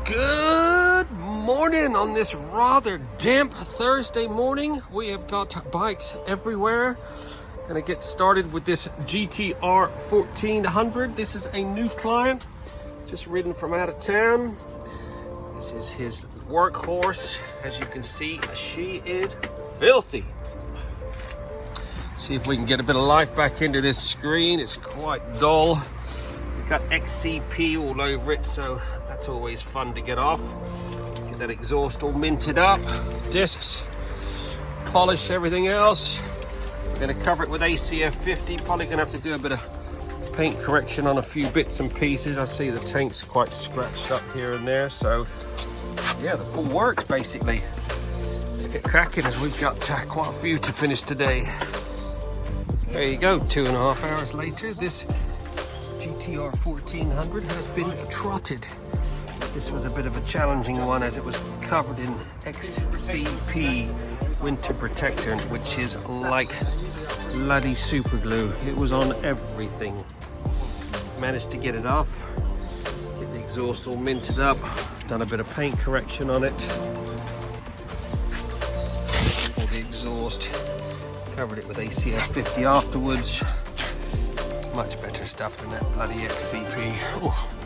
Good morning on this rather damp Thursday morning. We have got bikes everywhere. Gonna get started with this GTR1400. This is a new client, just ridden from out of town. This is his workhorse. As you can see, she is filthy. See if we can get a bit of life back into this screen. It's quite dull. It's got XCP all over it, so that's always fun to get off. Get that exhaust all minted up, discs, polish everything else. We're going to cover it with ACF 50. Probably going to have to do a bit of paint correction on a few bits and pieces. I see the tank's quite scratched up here and there, so yeah, the full works basically. Let's get cracking as we've got quite a few to finish today. There you go, 2.5 hours later, this GTR 1400 has been trotted. This was a bit of a challenging one as it was covered in XCP winter protector, which is like bloody super glue. It was on everything. Managed to get it off, get the exhaust all minted up, done a bit of paint correction on it. All the exhaust, covered it with ACF 50 afterwards. Much better stuff than that bloody XCP. Oh.